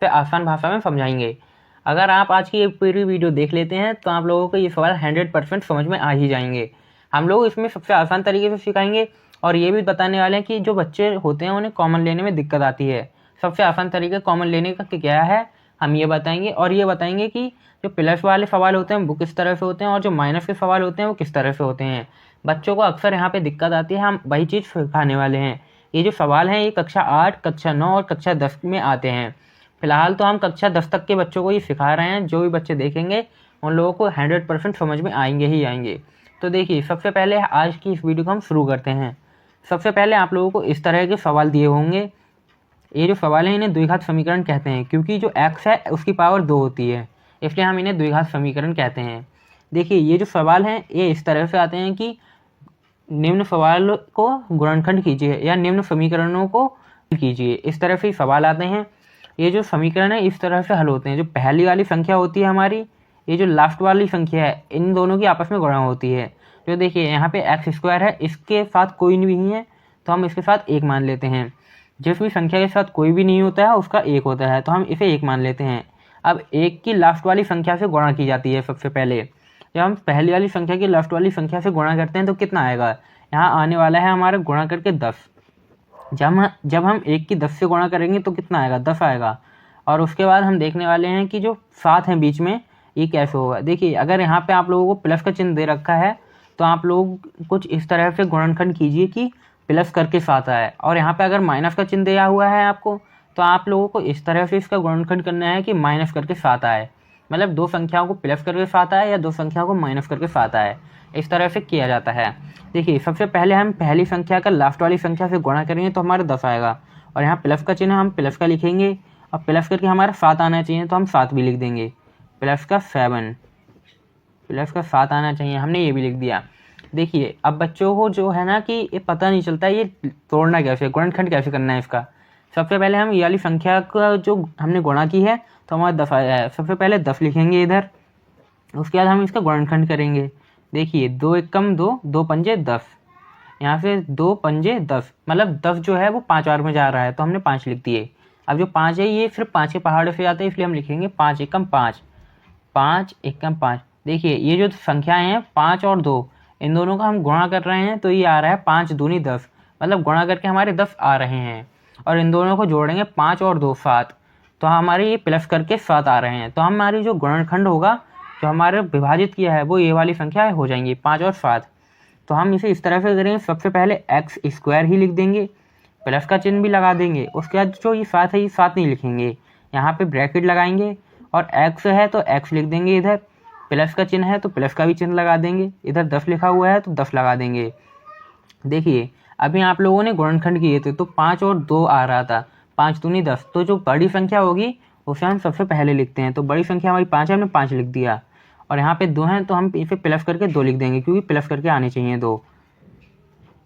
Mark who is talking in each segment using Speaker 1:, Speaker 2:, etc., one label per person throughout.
Speaker 1: सबसे आसान भाषा में समझाएंगे। अगर आप आज की ये पूरी वीडियो देख लेते हैं तो आप लोगों को ये सवाल 100% समझ में आ ही जाएंगे। हम लोग इसमें सबसे आसान तरीके से सिखाएंगे और ये भी बताने वाले हैं कि जो बच्चे होते हैं उन्हें कॉमन लेने में दिक्कत आती है, सबसे आसान तरीका कॉमन लेने का क्या है हम ये बताएंगे। और ये बताएंगे कि जो प्लस वाले सवाल होते हैं वो किस तरह से होते हैं और जो माइनस के सवाल होते हैं वो किस तरह से होते हैं। बच्चों को अक्सर यहाँ पे दिक्कत आती है, हम वही चीज़ सिखाने वाले हैं। ये जो सवाल हैं ये कक्षा 8, कक्षा 9 और कक्षा 10 में आते हैं। फिलहाल तो हम कक्षा 10 तक के बच्चों को ये सिखा रहे हैं, जो भी बच्चे देखेंगे उन लोगों को 100% समझ में आएंगे ही आएंगे। तो देखिए, सबसे पहले आज की इस वीडियो को हम शुरू करते हैं। सबसे पहले आप लोगों को इस तरह के सवाल दिए होंगे। ये जो सवाल है इन्हें द्विघात समीकरण कहते हैं, क्योंकि जो x है उसकी पावर 2 होती है, इसलिए हम इन्हें द्विघात समीकरण कहते हैं। देखिए, ये जो सवाल हैं ये इस तरह से आते हैं कि निम्न सवाल को गुणनखंड कीजिए या निम्न समीकरणों को कीजिए, इस तरह से सवाल आते हैं। ये जो समीकरण है इस तरह से हल होते हैं। जो पहली वाली संख्या होती है हमारी, ये जो लास्ट वाली संख्या है, इन दोनों की आपस में गुणा होती है। जो देखिए यहाँ पे x² है, इसके साथ कोई नहीं है तो हम इसके साथ 1 मान लेते हैं। जिस भी संख्या के साथ कोई भी नहीं होता है उसका 1 होता है, तो हम इसे 1 मान लेते हैं। अब 1 की लास्ट वाली संख्या से गुणा की जाती है। सबसे पहले जब हम पहली वाली संख्या की लास्ट वाली संख्या से गुणा करते हैं तो कितना आएगा, यहाँ आने वाला है हमारा गुणा करके 10। जब हम 1 की 10 से गुणा करेंगे तो कितना आएगा, 10 आएगा। और उसके बाद हम देखने वाले हैं कि जो 7 है बीच में ये कैसे होगा। देखिए, अगर यहाँ पे आप लोगों को प्लस का चिन्ह दे रखा है तो आप लोग कुछ इस तरह से गुणनखंड कीजिए कि प्लस करके 7 आए, और यहाँ पे अगर माइनस का चिन्ह दिया हुआ है आपको तो आप लोगों को इस तरह से इसका गुणनखंड करना है कि माइनस करके 7 आए, मतलब 2 संख्याओं को प्लस करके 7 आए या 2 संख्याओं को माइनस करके 7 आए, इस तरह से किया जाता है। देखिए, सबसे पहले हम पहली संख्या का लास्ट वाली संख्या से गुणा करेंगे तो हमारा 10 आएगा, और यहाँ प्लस का चिन्ह हम प्लस का लिखेंगे और प्लस करके हमारा 7 आना चाहिए तो हम 7 भी लिख देंगे। प्लस का 7, प्लस का 7 आना चाहिए, हमने ये भी लिख दिया। देखिए, अब बच्चों को जो है ना कि ये पता नहीं चलता ये तोड़ना कैसे, गुणनखंड कैसे करना है इसका। सबसे पहले हम ये वाली संख्या का जो हमने गुणा की है तो हमारा 10 आया है, सबसे पहले 10 लिखेंगे इधर, उसके बाद हम इसका गुणनखंड करेंगे। देखिए, 2 एकम 2, 2 पंजे 10, यहाँ से 2 पंजे 10, मतलब 10 जो है वो 5 बार में जा रहा है तो हमने 5 लिख दिए। अब जो 5 है ये सिर्फ 5 के पहाड़ों से जाते हैं, इसलिए हम लिखेंगे 5 एकम 5, 5 एकम 5। देखिए, ये जो संख्याएं हैं 5 और 2, इन दोनों का हम गुणा कर रहे हैं तो ये आ रहा है 5 दूनी 10, मतलब गुणा करके हमारे 10 आ रहे हैं। और इन दोनों को जोड़ेंगे 5 और 2 7, तो हमारे ये प्लस करके 7 आ रहे हैं। तो हमारी जो गुणनखंड होगा, जो हमारे विभाजित किया है, वो ये वाली संख्या हो जाएंगी 5 और 7। तो हम इसे इस तरह से करेंगे, सबसे पहले x² ही लिख देंगे, प्लस का चिन्ह भी लगा देंगे। उसके बाद जो ये 7 है ये 7 नहीं लिखेंगे, यहाँ पे ब्रैकेट लगाएंगे, और x है तो x लिख देंगे इधर, प्लस का चिन्ह है तो प्लस का भी चिन्ह लगा देंगे, इधर 10 लिखा हुआ है तो 10 लगा देंगे। देखिए, अभी आप लोगों ने गुणनखंड किए थे तो 5 और 2 आ रहा था, 5 दूनी 10, तो जो बड़ी संख्या होगी उसे हम सबसे पहले लिखते हैं। तो बड़ी संख्या हमारी 5 है, हमने 5 लिख दिया, और यहाँ पे 2 हैं तो हम इसे प्लस करके 2 लिख देंगे, क्योंकि प्लस करके आने चाहिए 2,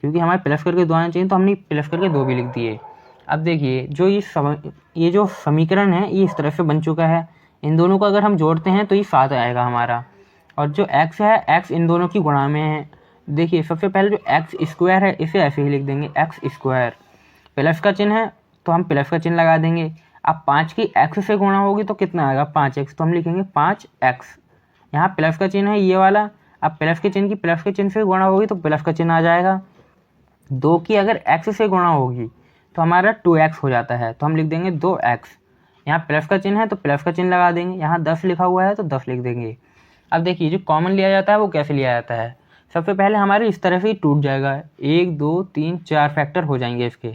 Speaker 1: क्योंकि हमारे प्लस करके 2 आने चाहिए तो हमने प्लस करके 2 भी लिख दिए। अब देखिए, जो ये जो समीकरण है ये इस तरह से बन चुका है। इन दोनों को अगर हम जोड़ते हैं तो ये 7 आएगा हमारा, और जो x है x इन दोनों की गुणा में है। देखिए, सबसे पहले जो x² है इसे ऐसे ही लिख देंगे, x², प्लस का चिन्ह है तो हम प्लस का चिन्ह लगा देंगे। अब 5 की x से गुणा होगी तो कितना आएगा, 5x, तो हम लिखेंगे 5x। यहाँ प्लस का चिन्ह है ये वाला, अब प्लस के चिन्ह की प्लस के चिन्ह से गुणा होगी तो प्लस का चिन्ह आ जाएगा। 2 की अगर x से गुणा होगी तो हमारा 2x हो जाता है, तो हम लिख देंगे 2x। यहाँ प्लस का चिन्ह है तो प्लस का चिन्ह लगा देंगे, यहाँ 10 लिखा हुआ है तो 10 लिख देंगे। अब देखिए, जो कॉमन लिया जाता है वो कैसे लिया जाता है। सबसे पहले हमारे इस तरह से ही टूट जाएगा, 1 2 3 4 फैक्टर हो जाएंगे इसके।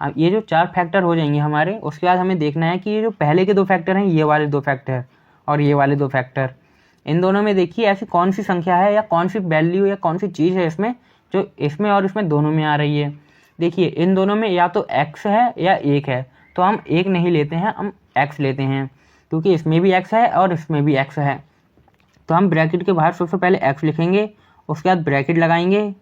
Speaker 1: हम ये जो 4 फैक्टर हो जाएंगे हमारे, उसके बाद हमें देखना है कि ये जो पहले के 2 फैक्टर हैं, ये वाले 2 फैक्टर और ये वाले 2 फैक्टर, इन दोनों में देखिए ऐसी कौन सी संख्या है या कौन सी वैल्यू या कौन सी चीज़ है इसमें जो इसमें और इसमें दोनों में आ रही है। देखिए, इन दोनों में या तो x है या 1 है, तो हम 1 नहीं लेते हैं, हम x लेते हैं, क्योंकि इसमें भी x है और इसमें भी x है। तो हम ब्रैकेट के बाहर सबसे पहले x लिखेंगे, उसके बाद ब्रैकेट लगाएंगे,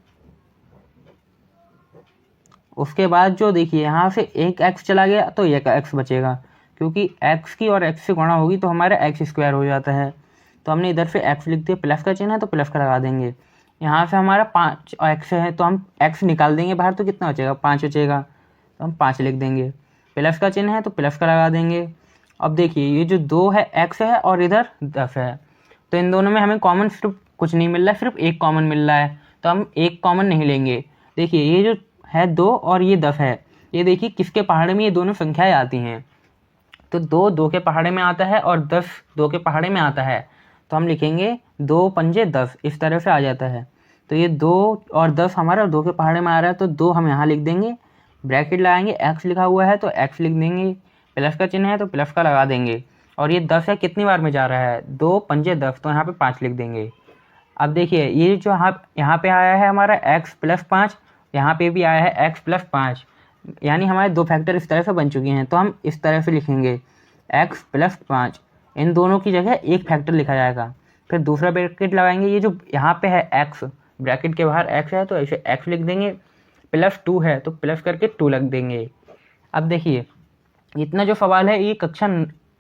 Speaker 1: उसके बाद जो देखिए यहाँ से एक x चला गया तो एक x बचेगा, क्योंकि x की और x से गुणा होगी तो हमारा x² हो जाता है। तो हमने इधर से x लिख दिया, प्लस का चिन्ह है तो प्लस का लगा देंगे। यहाँ से हमारा 5x है तो हम x निकाल देंगे बाहर तो कितना बचेगा, 5 बचेगा, तो हम 5 लिख देंगे। प्लस का चिन्ह है तो प्लस का लगा देंगे, अब देखिए ये जो 2 है x है और इधर 10 है, तो इन दोनों में हमें कॉमन सिर्फ कुछ नहीं मिल रहा है, सिर्फ एक कॉमन मिल रहा है, तो हम एक कॉमन नहीं लेंगे। देखिए ये जो है 2 और ये 10 है, ये देखिए किसके पहाड़े में ये दोनों संख्याएं आती हैं, तो 2 2 के पहाड़े में आता है और 10 2 के पहाड़े में आता है, तो हम लिखेंगे 2 पंजे 10, इस तरह से आ जाता है। तो ये 2 और 10 हमारा 2 के पहाड़े में आ रहा है, तो 2 हम यहाँ लिख देंगे, ब्रैकेट लगाएंगे, x लिखा हुआ है तो x लिख देंगे, प्लस का चिन्ह है तो प्लस का लगा देंगे, और ये 10 है कितनी बार में जा रहा है, 2 पंजे 10, तो यहाँ पे 5 लिख देंगे। अब देखिए ये जो यहाँ पे आया है हमारा x प्लस 5, यहाँ पे भी आया है x प्लस 5, यानी हमारे दो फैक्टर इस तरह से बन चुके हैं, तो हम इस तरह से लिखेंगे x प्लस 5, इन दोनों की जगह एक फैक्टर लिखा जाएगा। फिर दूसरा ब्रैकेट लगाएंगे, ये जो यहाँ पे है x, ब्रैकेट के बाहर x है तो ऐसे x लिख देंगे, प्लस 2 है तो प्लस करके 2 लिख देंगे। अब देखिए इतना जो सवाल है ये कक्षा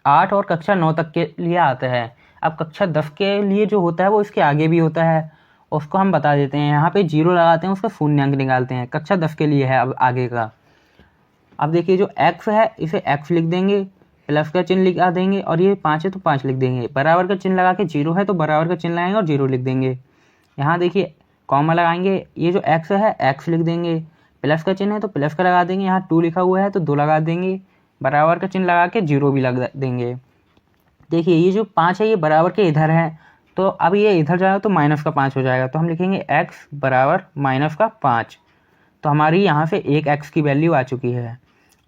Speaker 1: 8 और कक्षा 9 तक के लिए आता है। अब कक्षा 10 के लिए जो होता है वो इसके आगे भी होता है, उसको हम बता देते हैं, यहाँ पे 0 लगाते हैं, उसका शून्यांक निकालते हैं, कक्षा 10 के लिए है अब आगे का। अब देखिए जो x है इसे x लिख देंगे, प्लस का चिन्ह लिखा देंगे, और ये 5 है तो 5 लिख देंगे, बराबर का चिन्ह लगा के 0 है तो बराबर का चिन्ह लगाएंगे और 0 लिख देंगे। यहाँ देखिए कॉमा लगाएंगे, ये जो x है x लिख देंगे, प्लस का चिन्ह है तो प्लस का लगा देंगे, यहाँ 2 लिखा हुआ है तो 2 लगा देंगे, बराबर का चिन्ह लगा के 0 भी लगा देंगे। देखिए ये जो 5 है ये बराबर के इधर है, तो अब ये इधर जाएगा तो माइनस का 5 हो जाएगा, तो हम लिखेंगे x बराबर माइनस का 5, तो हमारी यहाँ से एक x की वैल्यू आ चुकी है।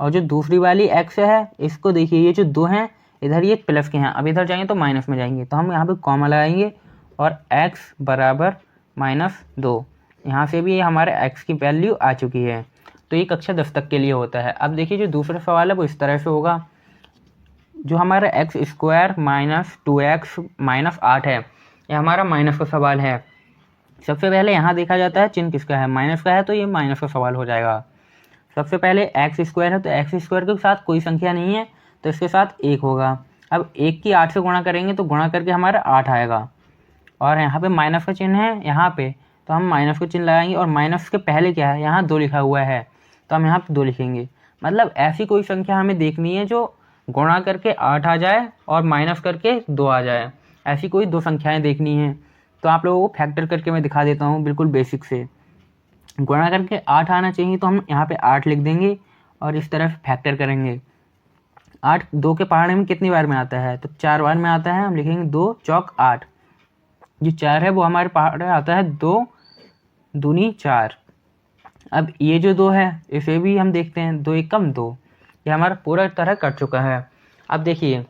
Speaker 1: और जो दूसरी वाली x है इसको देखिए ये जो 2 हैं इधर ये प्लस के हैं, अब इधर जाएंगे तो माइनस में जाएंगे, तो हम यहाँ पे कॉमा लगाएंगे और x बराबर -2, यहाँ से भी ये हमारे x की वैल्यू आ चुकी है। तो ये कक्षा 10 तक के लिए होता है। अब देखिए जो दूसरा सवाल है वो इस तरह से होगा, जो हमारा x square minus 2x minus 8 है, ये हमारा माइनस का सवाल है। सबसे पहले यहाँ देखा जाता है चिन्ह किसका है, माइनस का है तो ये माइनस का सवाल हो जाएगा। सबसे पहले एक्स स्क्वायर है तो एक्स स्क्वायर के साथ कोई संख्या नहीं है तो इसके साथ 1 होगा। अब 1 की 8 से गुणा करेंगे तो गुणा करके हमारा 8 आएगा, और यहाँ पे माइनस का चिन्ह है यहाँ पे, तो हम माइनस का चिन्ह लगाएंगे, और माइनस के पहले क्या है, यहाँ 2 लिखा हुआ है तो हम यहाँ पे 2 लिखेंगे। मतलब ऐसी कोई संख्या हमें देखनी है जो गुणा करके 8 आ जाए और माइनस करके 2 आ जाए, ऐसी कोई 2 संख्याएँ देखनी हैं। तो आप लोगों को फैक्टर करके मैं दिखा देता हूँ, बिल्कुल बेसिक से। गुणा करके 8 आना चाहिए तो हम यहाँ पे 8 लिख देंगे और इस तरह फैक्टर करेंगे। 8 2 के पहाड़े में कितनी बार में आता है, तो 4 बार में आता है, हम लिखेंगे 2 चौक 8, जो 4 है वो हमारे पहाड़े आता है 2 दूनी 4। अब ये जो 2 है इसे भी हम देखते हैं, 2 एकम 2, ये हमारा पूरा तरह कट चुका है। अब देखिए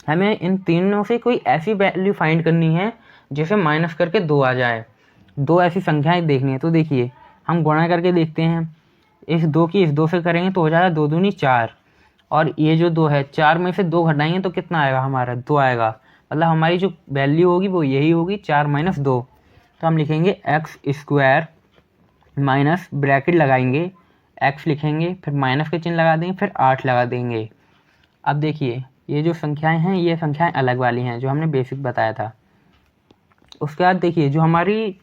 Speaker 1: हमें इन तीनों से कोई ऐसी वैल्यू फाइंड करनी है जिसे माइनस करके 2 आ जाए, 2 ऐसी संख्याएं देखनी है। तो देखिए हम गुणा करके देखते हैं, इस 2 की इस 2 से करेंगे तो हो जाएगा 2 दूनी 4, और ये जो 2 है 4 में से 2 घटाएंगे तो कितना आएगा, हमारा 2 आएगा, मतलब हमारी जो वैल्यू होगी वो यही होगी 4 - 2। तो हम लिखेंगे एक्स स्क्वायर माइनस ब्रैकेट लगाएंगे, x लिखेंगे, फिर माइनस के चिन्ह लगा देंगे, फिर 8 लगा देंगे। अब देखिए ये जो संख्याएं हैं ये संख्याएं अलग वाली हैं जो हमने बेसिक बताया था। उसके बाद देखिए जो हमारी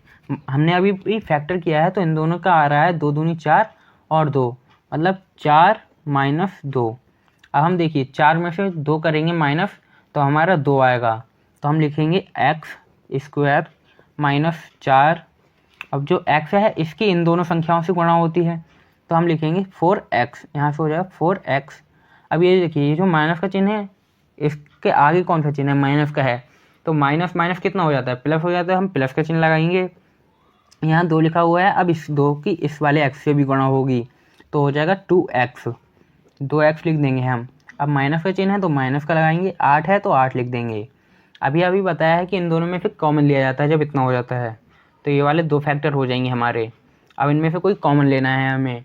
Speaker 1: हमने अभी भी फैक्टर किया है तो इन दोनों का आ रहा है 2 दूनी 4 और 2, मतलब 4 - 2। अब हम देखिए 4 में से 2 करेंगे माइनस तो हमारा 2 आएगा, तो हम लिखेंगे एक्स स्क्वायर -4। अब जो x है इसकी इन दोनों संख्याओं से गुणा होती है तो हम लिखेंगे 4x, यहाँ से हो जाएगा 4x। अब ये देखिए ये जो माइनस का चिन्ह है इसके आगे कौन सा चिन्ह है, माइनस का है, तो माइनस माइनस कितना हो जाता है, प्लस हो जाता है, हम प्लस का चिन्ह लगाएंगे। यहाँ 2 लिखा हुआ है, अब इस 2 की इस वाले x से भी गुणा होगी तो हो जाएगा 2x, 2x लिख देंगे हम। अब माइनस का चिन्ह है तो माइनस का लगाएंगे, 8 है तो 8 लिख देंगे। अभी बताया है कि इन दोनों में से कॉमन लिया जाता है जब इतना हो जाता है, तो ये वाले 2 फैक्टर हो जाएंगे हमारे। अब इनमें से कोई कॉमन लेना है हमें।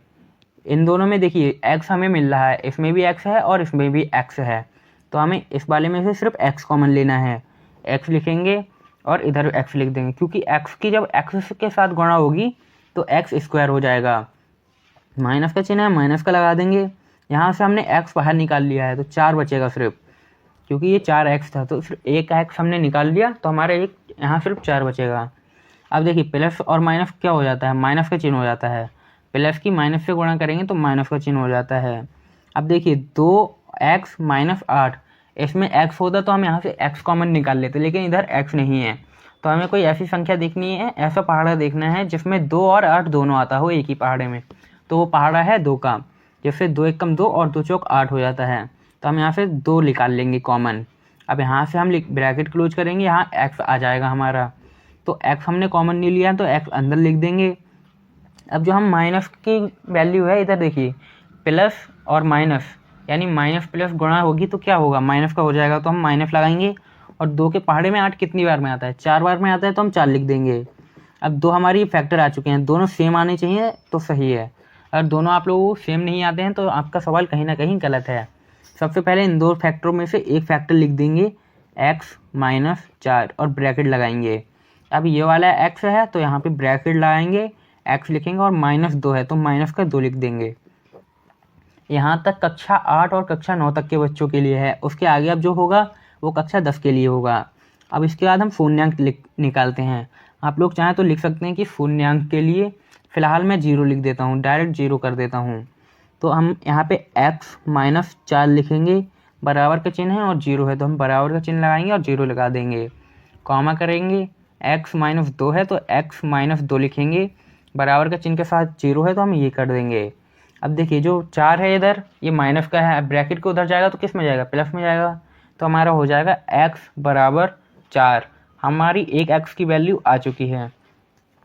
Speaker 1: इन दोनों में देखिए x हमें मिल रहा है, इसमें भी x है और इसमें भी x है, तो हमें इस वाले में से सिर्फ x कॉमन लेना है, x लिखेंगे और इधर x लिख देंगे, क्योंकि x की जब x के साथ गुणा होगी तो x स्क्वायर हो जाएगा। माइनस का चिन्ह है, माइनस का लगा देंगे, यहाँ से हमने x बाहर निकाल लिया है तो 4 बचेगा सिर्फ, क्योंकि ये 4x था तो सिर्फ एक x हमने निकाल लिया तो हमारा एक यहाँ सिर्फ 4 बचेगा। अब देखिए प्लस और माइनस क्या हो जाता है, माइनस का चिन्ह हो जाता है, प्लस की माइनस से गुणा करेंगे तो माइनस का चिन्ह हो जाता है। अब देखिए 2x - 8, इसमें x होता तो हम यहाँ से x कॉमन निकाल लेते, लेकिन इधर x नहीं है। तो हमें कोई ऐसी संख्या देखनी है, ऐसा पहाड़ा देखना है जिसमें 2 और 8 दोनों आता हो एक ही पहाड़े में। तो वो पहाड़ा है 2 का, जैसे 2 एकम 2 और 2 चौक 8 हो जाता है। तो हम यहाँ से 2 निकाल लेंगे कॉमन। अब यहाँ से हम ब्रैकेट क्लोज करेंगे, यहाँ x आ जाएगा हमारा। तो x हमने कॉमन नहीं लिया तो x अंदर लिख देंगे। अब जो हम माइनस की वैल्यू है, इधर देखिए प्लस और माइनस, यानी माइनस प्लस गुणा होगी तो क्या होगा, माइनस का हो जाएगा। तो हम माइनस लगाएंगे। और 2 के पहाड़े में 8 कितनी बार में आता है, 4 बार में आता है, तो हम 4 लिख देंगे। अब 2 हमारी फैक्टर आ चुके हैं, दोनों सेम आने चाहिए तो सही है। अगर दोनों आप लोगों को सेम नहीं आते हैं तो आपका सवाल कहीं ना कहीं गलत है। सबसे पहले इन 2 फैक्टरों में से एक फैक्टर लिख देंगे x माइनस 4 और ब्रैकेट लगाएंगे। अब ये वाला x है तो यहाँ पे ब्रैकेट लगाएंगे, x लिखेंगे, और -2 है तो माइनस का 2 लिख देंगे। यहाँ तक कक्षा 8 और कक्षा 9 तक के बच्चों के लिए है। उसके आगे अब जो होगा वो कक्षा 10 के लिए होगा। अब इसके बाद हम शून्यांक निकालते हैं। आप लोग चाहें तो लिख सकते हैं कि शून्यांक के लिए फ़िलहाल मैं 0 लिख देता हूँ, डायरेक्ट 0 कर देता हूँ। तो हम यहाँ पे x माइनस 4 लिखेंगे, बराबर का चिन्ह है और 0 है तो हम बराबर का चिन्ह लगाएंगे और 0 लगा देंगे। कॉमा करेंगे, x माइनस 2 है तो x माइनस 2 लिखेंगे, बराबर का चिन्ह के साथ 0 है तो हम ये कर देंगे। अब देखिए जो 4 है इधर, ये माइनस का है, ब्रैकेट के उधर जाएगा तो किस में जाएगा, प्लस में जाएगा। तो हमारा हो जाएगा x बराबर 4। हमारी एक x की वैल्यू आ चुकी है।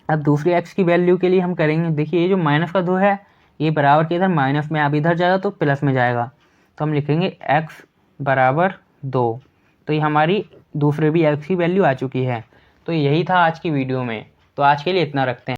Speaker 1: अब दूसरी x की वैल्यू के लिए हम करेंगे, देखिए ये जो माइनस का 2 है ये बराबर के इधर माइनस में, अब इधर जाएगा तो प्लस में जाएगा। तो हम लिखेंगे x बराबर 2। तो ये हमारी दूसरे भी x की वैल्यू आ चुकी है। तो यही था आज की वीडियो में। तो आज के लिए इतना रखते हैं।